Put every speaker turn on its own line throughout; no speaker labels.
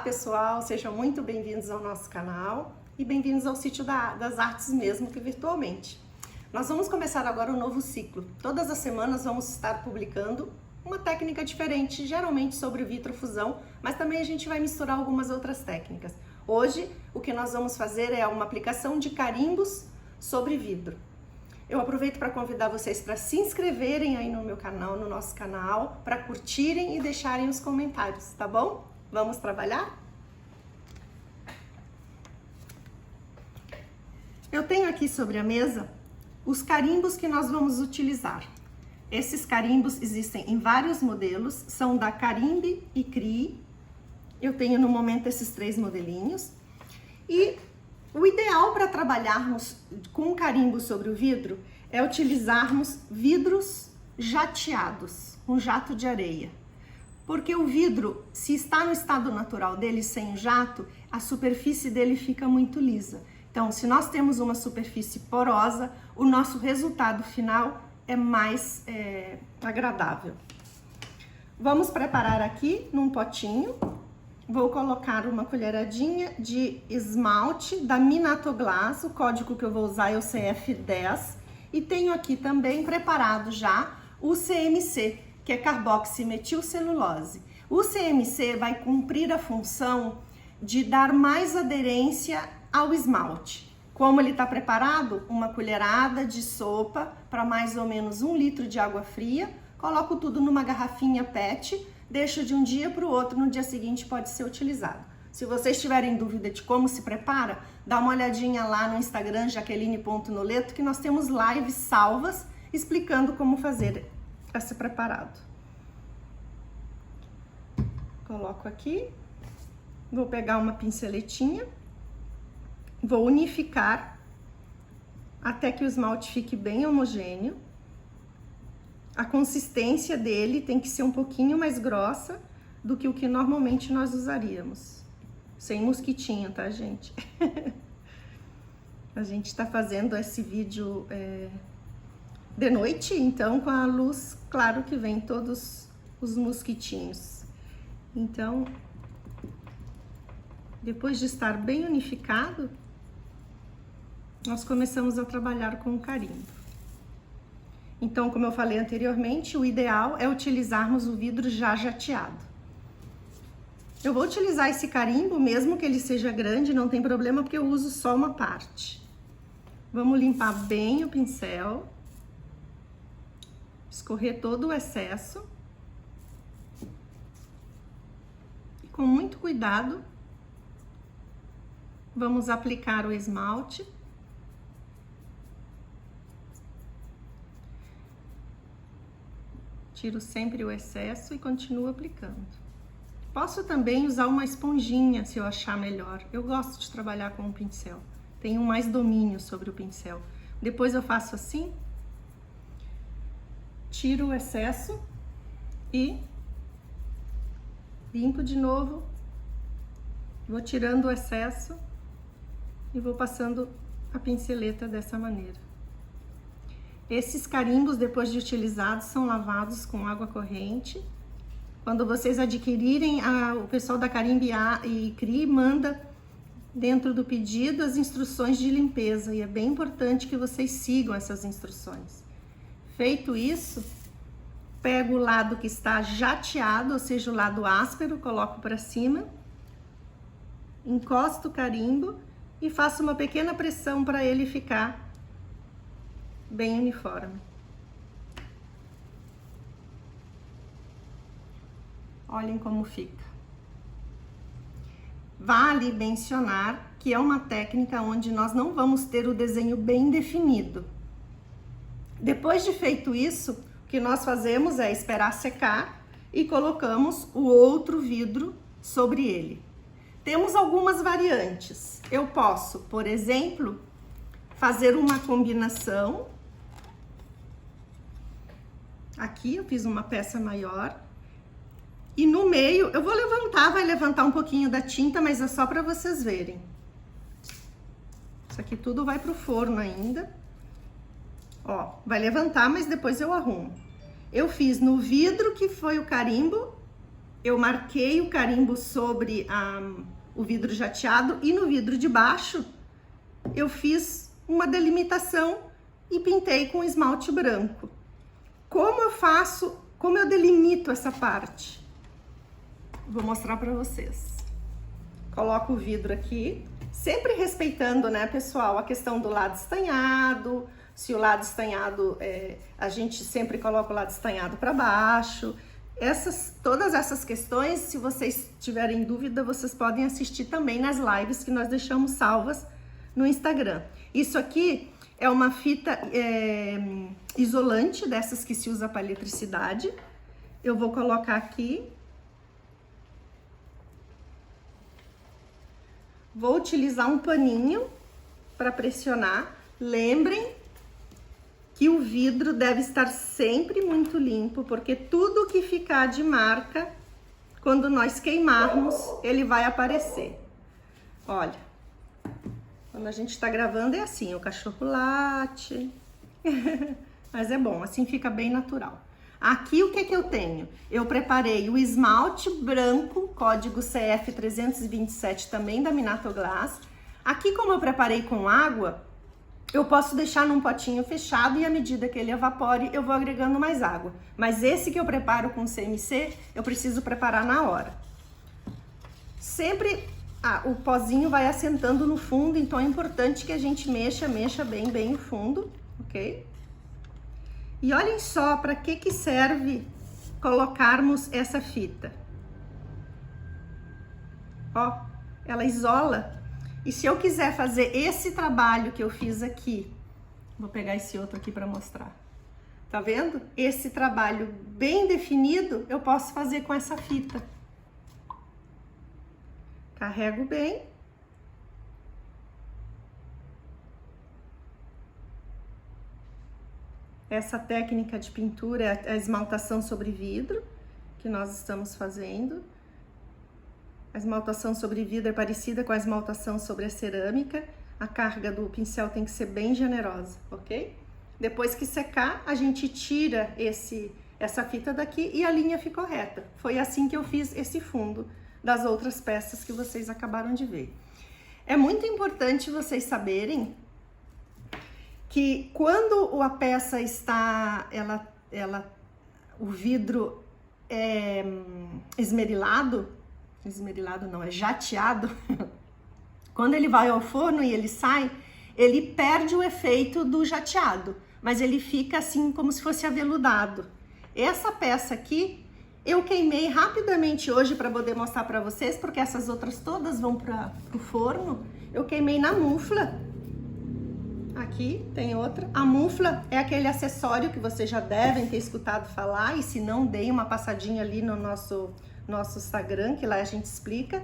pessoal, sejam muito bem-vindos ao nosso canal e bem-vindos ao Sítio das Artes, mesmo que virtualmente. Nós vamos começar agora um novo ciclo. Todas as semanas vamos estar publicando uma técnica diferente, geralmente sobre vitrofusão, mas também a gente vai misturar algumas outras técnicas. Hoje, o que nós vamos fazer é uma aplicação de carimbos sobre vidro. Eu aproveito para convidar vocês para se inscreverem aí no meu canal, no nosso canal, para curtirem e deixarem os comentários, tá bom? Vamos trabalhar? Eu tenho aqui sobre a mesa os carimbos que nós vamos utilizar. Esses carimbos existem em vários modelos, são da Carimbe e Crie. Eu tenho no momento esses 3 modelinhos. E o ideal para trabalharmos com carimbo sobre o vidro é utilizarmos vidros jateados, um jato de areia. Porque o vidro, se está no estado natural dele, sem o jato, a superfície dele fica muito lisa. Então, se nós temos uma superfície porosa, o nosso resultado final é mais agradável. Vamos preparar aqui num potinho. Vou colocar uma colheradinha de esmalte da Minatoglass, o código que eu vou usar é o CF10. E tenho aqui também preparado já o CMC, que é carboximetilcelulose. O CMC vai cumprir a função de dar mais aderência ao esmalte. Como ele está preparado? Uma colherada de sopa para mais ou menos 1 litro de água fria. Coloco tudo numa garrafinha PET, deixo de um dia para o outro, no dia seguinte pode ser utilizado. Se vocês tiverem dúvida de como se prepara, dá uma olhadinha lá no Instagram, jaqueline.noleto, que nós temos lives salvas explicando como fazer esse preparado. Coloco aqui, vou pegar uma pinceletinha, vou unificar até que o esmalte fique bem homogêneo. A consistência dele tem que ser um pouquinho mais grossa do que o que normalmente nós usaríamos. Sem mosquitinho, tá, gente? A gente tá fazendo esse vídeo de noite, então com a luz, claro que vem todos os mosquitinhos. Então, depois de estar bem unificado, nós começamos a trabalhar com o carimbo. Então, como eu falei anteriormente, o ideal é utilizarmos o vidro já jateado. Eu vou utilizar esse carimbo, mesmo que ele seja grande, não tem problema, porque eu uso só uma parte. Vamos limpar bem o pincel, escorrer todo o excesso. E com muito cuidado, vamos aplicar o esmalte. Tiro sempre o excesso e continuo aplicando. Posso também usar uma esponjinha, se eu achar melhor. Eu gosto de trabalhar com o pincel. Tenho mais domínio sobre o pincel. Depois eu faço assim. Tiro o excesso e limpo de novo. Vou tirando o excesso e vou passando a pinceleta dessa maneira. Esses carimbos, depois de utilizados, são lavados com água corrente. Quando vocês adquirirem, o pessoal da Carimbe e Crie manda dentro do pedido as instruções de limpeza. E é bem importante que vocês sigam essas instruções. Feito isso, pego o lado que está jateado, ou seja, o lado áspero, coloco para cima. Encosto o carimbo e faço uma pequena pressão para ele ficar bem uniforme. Olhem como fica. Vale mencionar que é uma técnica onde nós não vamos ter o desenho bem definido. Depois de feito isso, o que nós fazemos é esperar secar e colocamos o outro vidro sobre ele. Temos algumas variantes. Eu posso, por exemplo, fazer uma combinação. Aqui eu fiz uma peça maior. E no meio, eu vou levantar, vai levantar um pouquinho da tinta, mas é só para vocês verem. Isso aqui tudo vai pro forno ainda. Ó, vai levantar, mas depois eu arrumo. Eu fiz no vidro, que foi o carimbo, eu marquei o carimbo sobre o vidro jateado e no vidro de baixo eu fiz uma delimitação e pintei com esmalte branco. Como eu delimito essa parte? Vou mostrar para vocês. Coloco o vidro aqui, sempre respeitando, né, pessoal, a questão do lado estanhado. Se o lado estanhado, a gente sempre coloca o lado estanhado para baixo. Todas essas questões, se vocês tiverem dúvida, vocês podem assistir também nas lives que nós deixamos salvas no Instagram. Isso aqui é uma fita isolante, dessas que se usa para eletricidade. Eu vou colocar aqui. Vou utilizar um paninho para pressionar. Lembrem que o vidro deve estar sempre muito limpo, porque tudo que ficar de marca, quando nós queimarmos, ele vai aparecer. Olha, quando a gente tá gravando é assim, o cachorro late, mas é bom, assim fica bem natural. Aqui o que que eu tenho? Eu preparei o esmalte branco, código CF327 também da Minato Glass. Aqui como eu preparei com água, eu posso deixar num potinho fechado e à medida que ele evapore, eu vou agregando mais água. Mas esse que eu preparo com CMC, eu preciso preparar na hora. Sempre o pozinho vai assentando no fundo, então é importante que a gente mexa bem o fundo, ok? E olhem só para que serve colocarmos essa fita. Ó, ela isola. E se eu quiser fazer esse trabalho que eu fiz aqui, vou pegar esse outro aqui para mostrar. Tá vendo? Esse trabalho bem definido, eu posso fazer com essa fita. Carrego bem. Essa técnica de pintura é a esmaltação sobre vidro que nós estamos fazendo. A esmaltação sobre vidro é parecida com a esmaltação sobre a cerâmica. A carga do pincel tem que ser bem generosa, ok? Depois que secar, a gente tira essa fita daqui e a linha ficou reta. Foi assim que eu fiz esse fundo das outras peças que vocês acabaram de ver. É muito importante vocês saberem que quando a peça está, o vidro é esmerilado não, é jateado, quando ele vai ao forno e ele sai, ele perde o efeito do jateado, mas ele fica assim como se fosse aveludado. Essa peça aqui, eu queimei rapidamente hoje para poder mostrar para vocês, porque essas outras todas vão para o forno. Eu queimei na mufla. Aqui tem outra. A mufla é aquele acessório que vocês já devem ter escutado falar, e se não, deem uma passadinha ali no nosso Instagram, que lá a gente explica.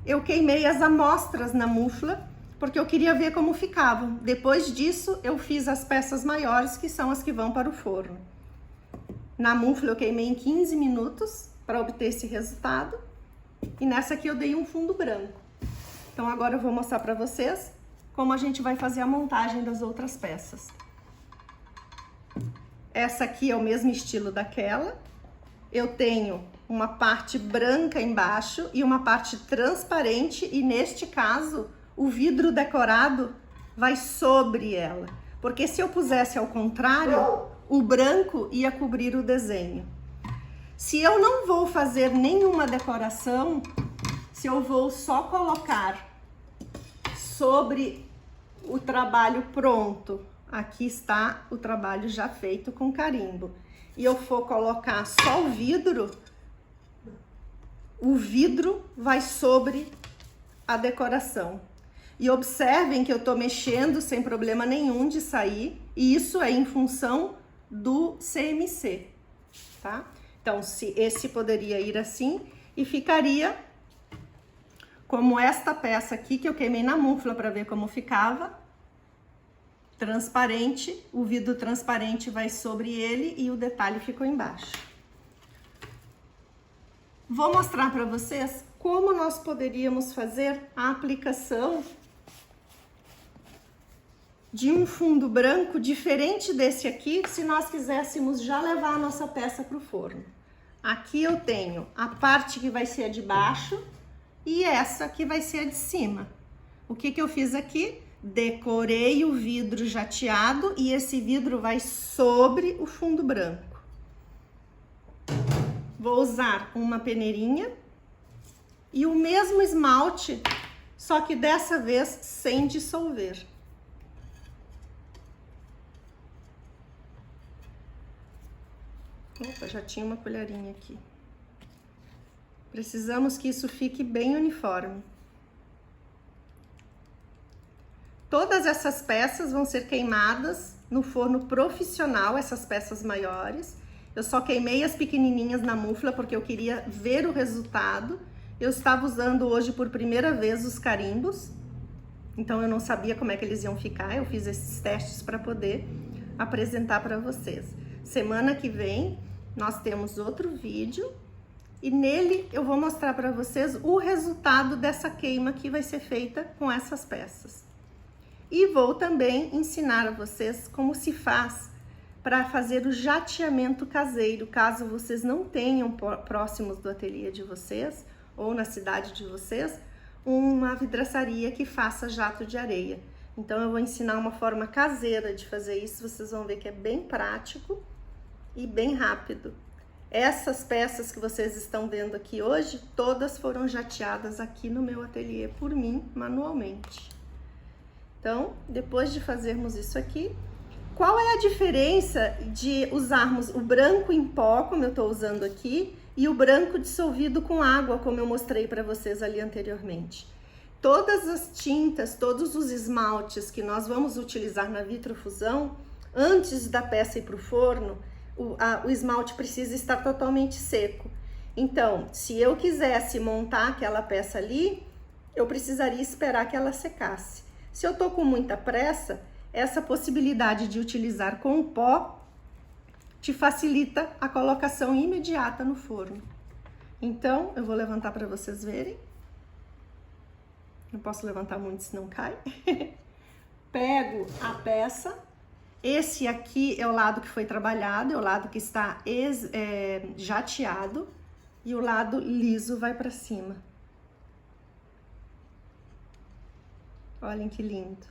Eu queimei as amostras na mufla, porque eu queria ver como ficavam. Depois disso, eu fiz as peças maiores, que são as que vão para o forno. Na mufla eu queimei em 15 minutos para obter esse resultado. E nessa aqui eu dei um fundo branco. Então agora eu vou mostrar para vocês como a gente vai fazer a montagem das outras peças. Essa aqui é o mesmo estilo daquela. Eu tenho uma parte branca embaixo e uma parte transparente, e neste caso o vidro decorado vai sobre ela, porque se eu pusesse ao contrário, o branco ia cobrir o desenho. Se eu não vou fazer nenhuma decoração, se eu vou só colocar sobre o trabalho pronto, aqui está o trabalho já feito com carimbo, e eu for colocar só o vidro vai sobre a decoração. E observem que eu tô mexendo sem problema nenhum de sair, e isso é em função do CMC, tá? Então, esse poderia ir assim e ficaria como esta peça aqui, que eu queimei na mufla para ver como ficava. Transparente, o vidro transparente vai sobre ele e o detalhe ficou embaixo. Vou mostrar para vocês como nós poderíamos fazer a aplicação de um fundo branco diferente desse aqui, se nós quiséssemos já levar a nossa peça para o forno. Aqui eu tenho a parte que vai ser a de baixo e essa que vai ser a de cima. O que eu fiz aqui? Decorei o vidro jateado e esse vidro vai sobre o fundo branco. Vou usar uma peneirinha e o mesmo esmalte, só que dessa vez sem dissolver. Opa, já tinha uma colherinha aqui. Precisamos que isso fique bem uniforme. Todas essas peças vão ser queimadas no forno profissional, essas peças maiores. Eu só queimei as pequenininhas na mufla porque eu queria ver o resultado. Eu estava usando hoje por primeira vez os carimbos, então eu não sabia como é que eles iam ficar. Eu fiz esses testes para poder apresentar para vocês. Semana que vem nós temos outro vídeo e nele eu vou mostrar para vocês o resultado dessa queima que vai ser feita com essas peças. E vou também ensinar a vocês como se faz para fazer o jateamento caseiro, caso vocês não tenham próximos do ateliê de vocês ou na cidade de vocês uma vidraçaria que faça jato de areia. Então eu vou ensinar uma forma caseira de fazer isso, vocês vão ver que é bem prático e bem rápido. Essas peças que vocês estão vendo aqui hoje, todas foram jateadas aqui no meu ateliê por mim, manualmente. Então, depois de fazermos isso aqui, qual é a diferença de usarmos o branco em pó, como eu estou usando aqui, e o branco dissolvido com água, como eu mostrei para vocês ali anteriormente? Todas as tintas, todos os esmaltes que nós vamos utilizar na vitrofusão, antes da peça ir para o forno, o esmalte precisa estar totalmente seco. Então, se eu quisesse montar aquela peça ali, eu precisaria esperar que ela secasse. Se eu tô com muita pressa, essa possibilidade de utilizar com o pó te facilita a colocação imediata no forno. Então, eu vou levantar para vocês verem. Não posso levantar muito, senão cai. Pego a peça. Esse aqui é o lado que foi trabalhado, é o lado que está jateado e o lado liso vai para cima. Olhem que lindo.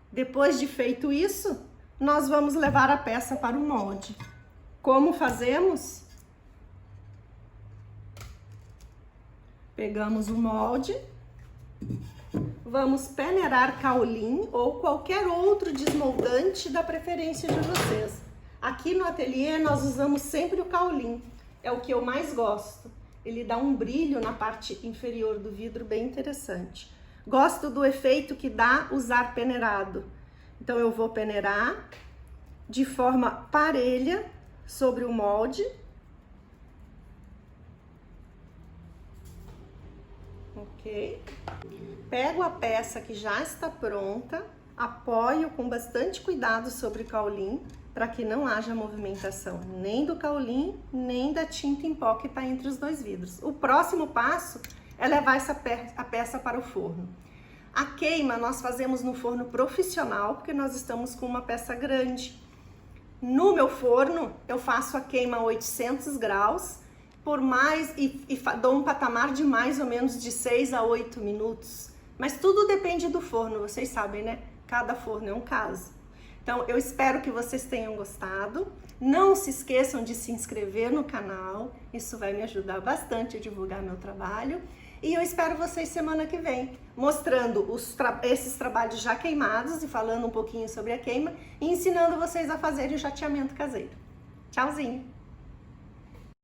Depois de feito isso, nós vamos levar a peça para o molde. Como fazemos? Pegamos o molde. Vamos peneirar kaolin ou qualquer outro desmoldante da preferência de vocês. Aqui no ateliê nós usamos sempre o kaolin, é o que eu mais gosto. Ele dá um brilho na parte inferior do vidro bem interessante. Gosto do efeito que dá usar peneirado. Então eu vou peneirar de forma parelha sobre o molde. Ok? Pego a peça que já está pronta, apoio com bastante cuidado sobre o kaolin, para que não haja movimentação nem do kaolin, nem da tinta em pó que está entre os dois vidros. O próximo passo é levar a peça para o forno. A queima nós fazemos no forno profissional, porque nós estamos com uma peça grande. No meu forno, eu faço a queima a 800 graus, e dou um patamar de mais ou menos de 6 a 8 minutos. Mas tudo depende do forno, vocês sabem, né? Cada forno é um caso. Então, eu espero que vocês tenham gostado. Não se esqueçam de se inscrever no canal, isso vai me ajudar bastante a divulgar meu trabalho. E eu espero vocês semana que vem, mostrando esses trabalhos já queimados e falando um pouquinho sobre a queima e ensinando vocês a fazerem o jateamento caseiro. Tchauzinho!